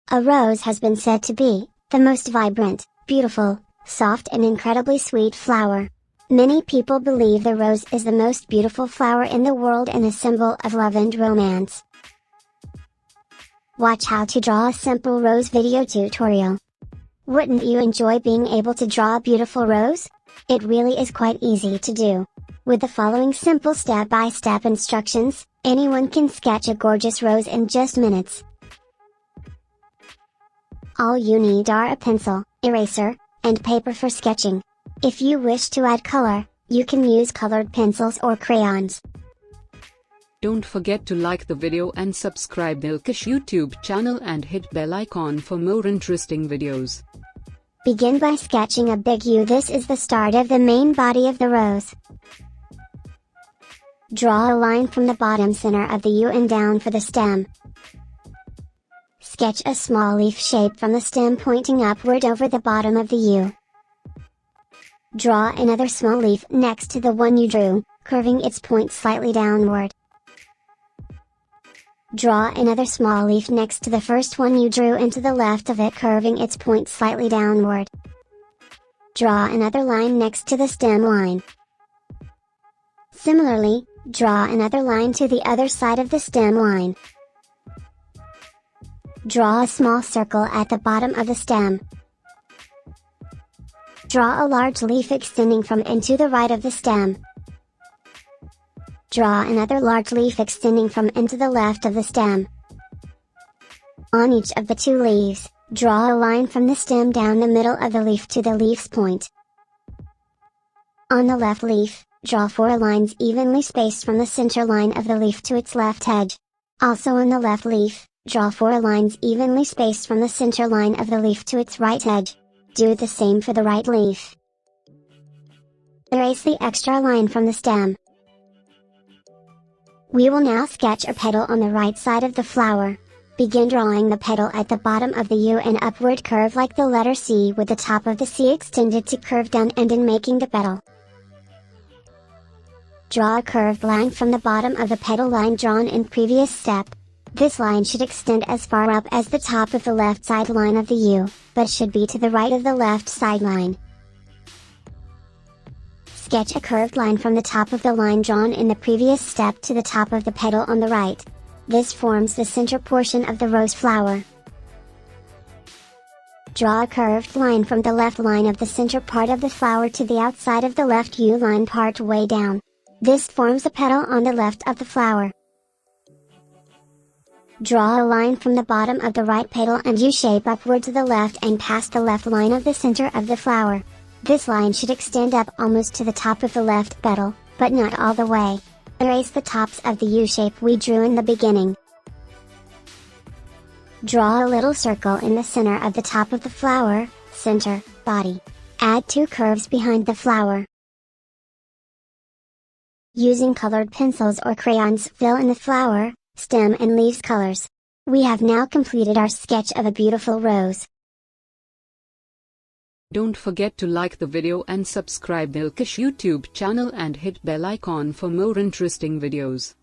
A rose has been said to be the most vibrant, beautiful, soft and incredibly sweet flower. Many people believe the rose is the most beautiful flower in the world and a symbol of love and romance. Watch how to draw a simple rose video tutorial. Wouldn't you enjoy being able to draw a beautiful rose? It really is quite easy to do. With the following simple step-by-step instructions, anyone can sketch a gorgeous rose in just minutes. All you need are a pencil, eraser, and paper for sketching. If you wish to add color, you can use colored pencils or crayons. Don't forget to like the video and subscribe Dilkash YouTube channel and hit bell icon for more interesting videos. Begin by sketching a big U. This is the start of the main body of the rose. Draw a line from the bottom center of the U and down for the stem. Sketch a small leaf shape from the stem pointing upward over the bottom of the U. Draw another small leaf next to the one you drew, curving its point slightly downward. Draw another small leaf next to the first one you drew and to the left of it, curving its point slightly downward. Draw another line next to the stem line. Similarly, draw another line to the other side of the stem line. Draw a small circle at the bottom of the stem. Draw a large leaf extending from and to the right of the stem. Draw another large leaf extending from and to the left of the stem. On each of the two leaves, draw a line from the stem down the middle of the leaf to the leaf's point. On the left leaf, draw 4 lines evenly spaced from the center line of the leaf to its left edge. Also on the left leaf, draw 4 lines evenly spaced from the center line of the leaf to its right edge. Do the same for the right leaf. Erase the extra line from the stem. We will now sketch a petal on the right side of the flower. Begin drawing the petal at the bottom of the U and upward curve like the letter C, with the top of the C extended to curve down and in making the petal. Draw a curved line from the bottom of the petal line drawn in previous step. This line should extend as far up as the top of the left side line of the U, but should be to the right of the left side line. Sketch a curved line from the top of the line drawn in the previous step to the top of the petal on the right. This forms the center portion of the rose flower. Draw a curved line from the left line of the center part of the flower to the outside of the left U line part way down. This forms a petal on the left of the flower. Draw a line from the bottom of the right petal and U shape upward to the left and past the left line of the center of the flower. This line should extend up almost to the top of the left petal, but not all the way. Erase the tops of the U shape we drew in the beginning. Draw a little circle in the center of the top of the flower, center, body. Add 2 curves behind the flower. Using colored pencils or crayons, fill in the flower, stem and leaves colors. We have now completed our sketch of a beautiful rose. Don't forget to like the video and subscribe Dilkash YouTube channel and hit bell icon for more interesting videos.